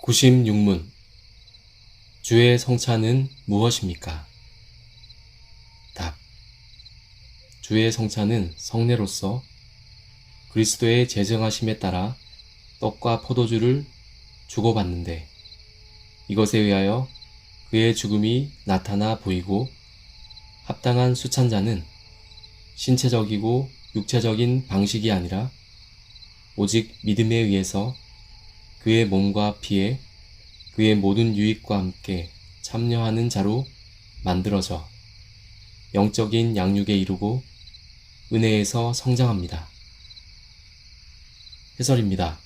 96문 주의 성찬은 무엇입니까? 답. 주의 성찬은 성례로서 그리스도의 재정하심에 따라 떡과 포도주를 주고받는데 이것에 의하여 그의 죽음이 나타나 보이고 합당한 수찬자는 신체적이고 육체적인 방식이 아니라 오직 믿음에 의해서 그의 몸과 피에 그의 모든 유익과 함께 참여하는 자로 만들어져 영적인 양육에 이르고 은혜에서 성장합니다. 해설입니다.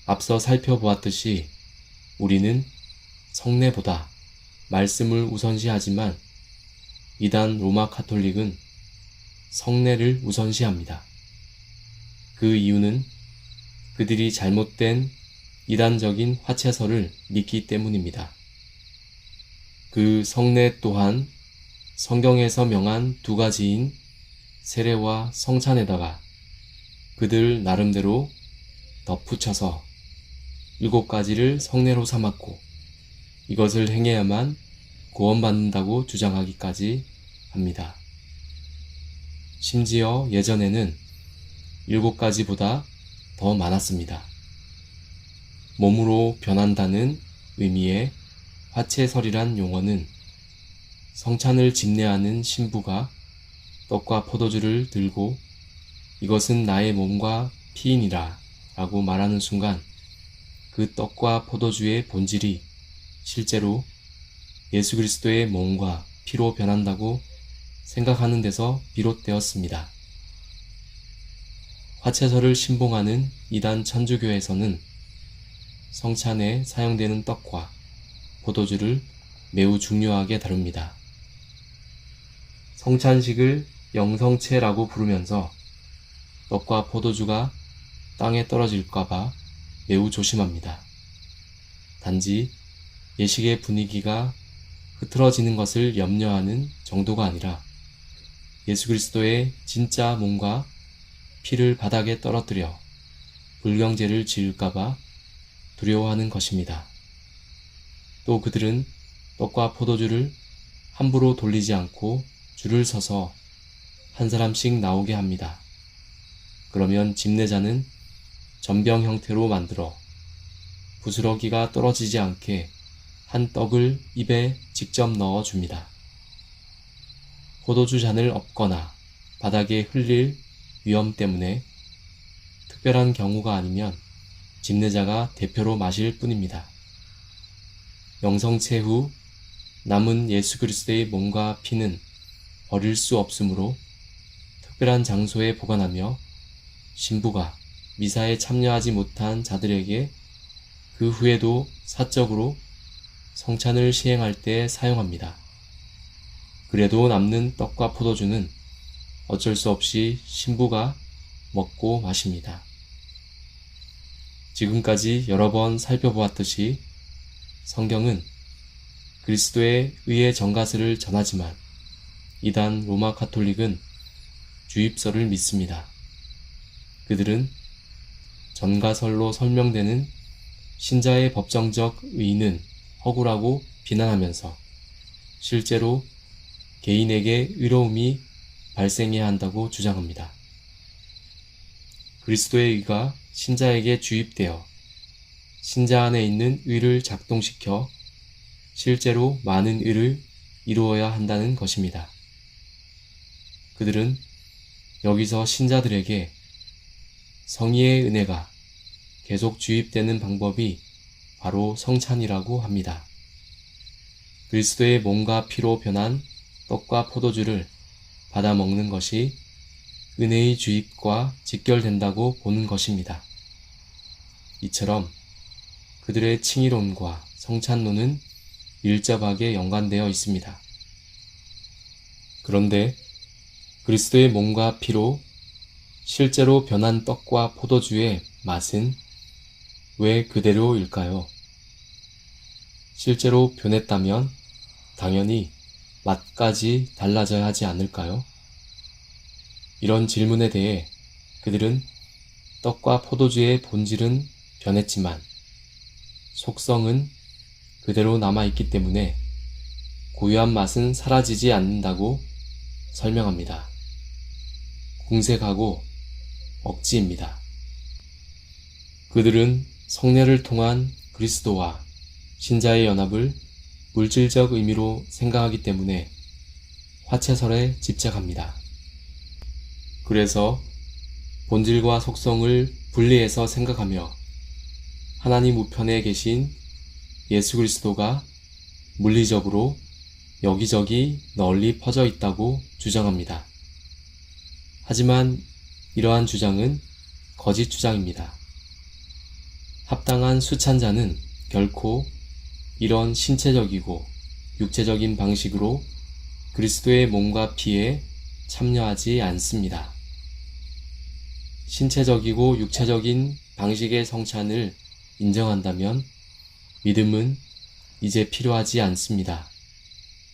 앞서 살펴보았듯이 우리는 성례보다 말씀을 우선시하지만 이단 로마 가톨릭은 성례를 우선시합니다. 그 이유는 그들이 잘못된 이단적인 화채설을 믿기 때문입니다. 그 성례 또한 성경에서 명한 두 가지인 세례와 성찬에다가 그들 나름대로 덧붙여서 7가지를 성례로 삼았고 이것을 행해야만 구원받는다고 주장하기까지 합니다. 심지어 예전에는 7가지보다 더 많았습니다. 몸으로 변한다는 의미의 화채설이란 용어는 성찬을 집례하는 신부가 떡과 포도주를 들고 이것은 나의 몸과 피이니라 라고 말하는 순간 그 떡과 포도주의 본질이 실제로 예수 그리스도의 몸과 피로 변한다고 생각하는 데서 비롯되었습니다. 화채설을 신봉하는 이단 천주교에서는 성찬에 사용되는 떡과 포도주를 매우 중요하게 다룹니다. 성찬식을 영성체라고 부르면서 떡과 포도주가 땅에 떨어질까봐 매우 조심합니다. 단지 예식의 분위기가 흐트러지는 것을 염려하는 정도가 아니라 예수 그리스도의 진짜 몸과 피를 바닥에 떨어뜨려 불경죄를 지을까봐 두려워하는 것입니다. 또 그들은 떡과 포도주를 함부로 돌리지 않고 줄을 서서 한 사람씩 나오게 합니다. 그러면 집례자는 전병 형태로 만들어 부스러기가 떨어지지 않게 한 떡을 입에 직접 넣어 줍니다. 포도주 잔을 엎거나 바닥에 흘릴 위험 때문에 특별한 경우가 아니면 집례자가 대표로 마실 뿐입니다. 영성체 후 남은 예수 그리스도의 몸과 피는 버릴 수 없으므로 특별한 장소에 보관하며 신부가 미사에 참여하지 못한 자들에게 그 후에도 사적으로 성찬을 시행할 때 사용합니다. 그래도 남는 떡과 포도주는 어쩔 수 없이 신부가 먹고 마십니다. 지금까지 여러 번 살펴보았듯이 성경은 그리스도의 의의 전가스를 전하지만 이단 로마 가톨릭은 주입설을 믿습니다. 그들은 전가설로 설명되는 신자의 법정적 의의는 허구라고 비난하면서 실제로 개인에게 의로움이 발생해야 한다고 주장합니다. 그리스도의 의가 신자에게 주입되어 신자 안에 있는 의를 작동시켜 실제로 많은 의를 이루어야 한다는 것입니다. 그들은 여기서 신자들에게 성의의 은혜가 계속 주입되는 방법이 바로 성찬이라고 합니다. 그리스도의 몸과 피로 변한 떡과 포도주를 받아 먹는 것이 은혜의 주입과 직결된다고 보는 것입니다. 이처럼 그들의 칭의론과 성찬론은 밀접하게 연관되어 있습니다. 그런데 그리스도의 몸과 피로 실제로 변한 떡과 포도주의 맛은 왜 그대로일까요? 실제로 변했다면 당연히 맛까지 달라져야 하지 않을까요? 이런 질문에 대해 그들은 떡과 포도주의 본질은 변했지만 속성은 그대로 남아있기 때문에 고유한 맛은 사라지지 않는다고 설명합니다. 궁색하고 억지입니다. 그들은 성례를 통한 그리스도와 신자의 연합을 물질적 의미로 생각하기 때문에 화채설에 집착합니다. 그래서 본질과 속성을 분리해서 생각하며 하나님 우편에 계신 예수 그리스도가 물리적으로 여기저기 널리 퍼져 있다고 주장합니다. 하지만 이러한 주장은 거짓 주장입니다. 합당한 수찬자는 결코 이런 신체적이고 육체적인 방식으로 그리스도의 몸과 피에 참여하지 않습니다. 신체적이고 육체적인 방식의 성찬을 인정한다면 믿음은 이제 필요하지 않습니다.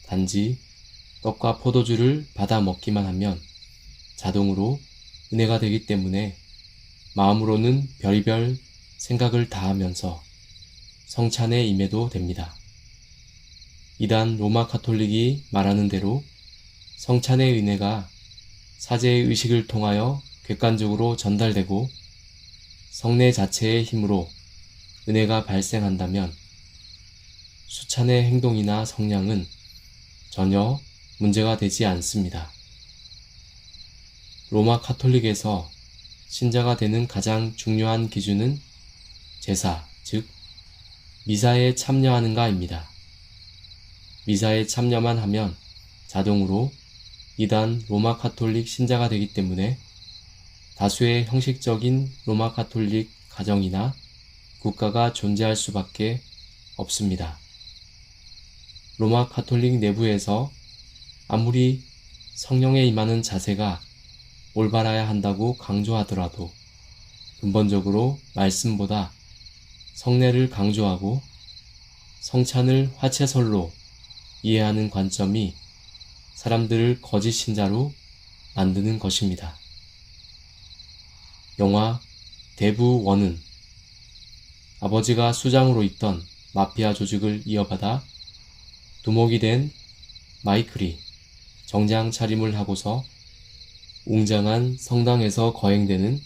단지 떡과 포도주를 받아 먹기만 하면 자동으로 은혜가 되기 때문에 마음으로는 별의별 생각을 다하면서 성찬에 임해도 됩니다. 이단 로마 가톨릭이 말하는 대로 성찬의 은혜가 사제의 의식을 통하여 객관적으로 전달되고 성례 자체의 힘으로 은혜가 발생한다면 수찬의 행동이나 성량은 전혀 문제가 되지 않습니다. 로마 가톨릭에서 신자가 되는 가장 중요한 기준은 제사, 즉 미사에 참여하는가입니다. 미사에 참여만 하면 자동으로 이단 로마 가톨릭 신자가 되기 때문에 다수의 형식적인 로마 가톨릭 가정이나 국가가 존재할 수밖에 없습니다. 로마 가톨릭 내부에서 아무리 성령에 임하는 자세가 올바라야 한다고 강조하더라도 근본적으로 말씀보다 성례를 강조하고 성찬을 화채설로 이해하는 관점이 사람들을 거짓 신자로 만드는 것입니다. 영화 대부원은 아버지가 수장으로 있던 마피아 조직을 이어받아 두목이 된 마이클이 정장 차림을 하고서 웅장한 성당에서 거행되는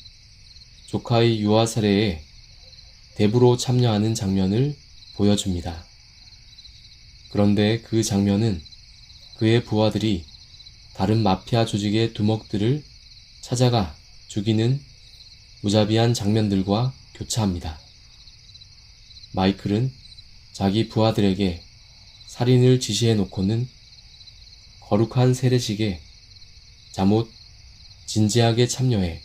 조카의 유아 살해에 대부로 참여하는 장면을 보여줍니다. 그런데 그 장면은 그의 부하들이 다른 마피아 조직의 두목들을 찾아가 죽이는 무자비한 장면들과 교차합니다. 마이클은 자기 부하들에게 살인을 지시해 놓고는 거룩한 세례식에 잠옷 진지하게 참여해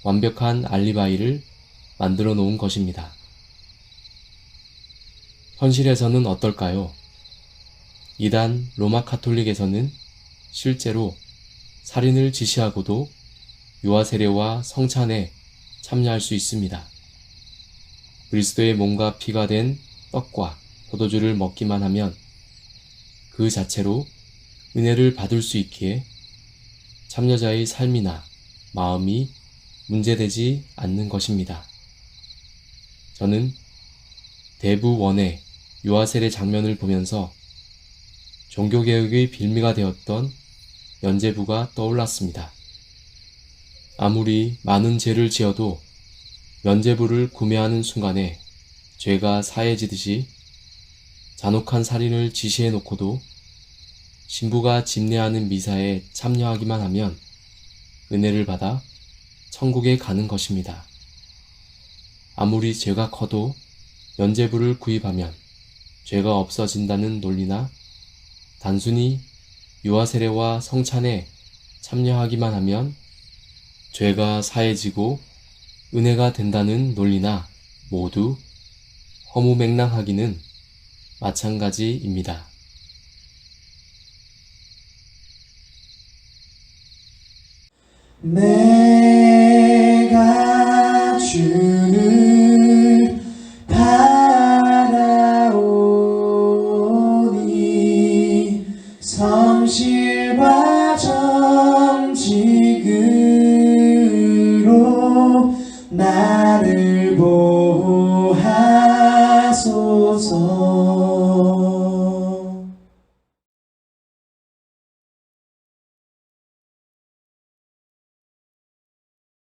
완벽한 알리바이를 만들어 놓은 것입니다. 현실에서는 어떨까요? 이단 로마 가톨릭에서는 실제로 살인을 지시하고도 유아 세례와 성찬에 참여할 수 있습니다. 그리스도의 몸과 피가 된 떡과 포도주를 먹기만 하면 그 자체로 은혜를 받을 수 있기에 참여자의 삶이나 마음이 문제되지 않는 것입니다. 저는 대부원의 유아세례 장면을 보면서 종교개혁의 빌미가 되었던 면죄부가 떠올랐습니다. 아무리 많은 죄를 지어도 면죄부를 구매하는 순간에 죄가 사해지듯이 잔혹한 살인을 지시해 놓고도 신부가 집례하는 미사에 참여하기만 하면 은혜를 받아 천국에 가는 것입니다. 아무리 죄가 커도 면죄부를 구입하면 죄가 없어진다는 논리나 단순히 유아세례와 성찬에 참여하기만 하면 죄가 사해지고 은혜가 된다는 논리나 모두 허무맹랑하기는 마찬가지입니다. 내가 주를 바라오니 성실과 정직으로 나를 보호하소서. 있어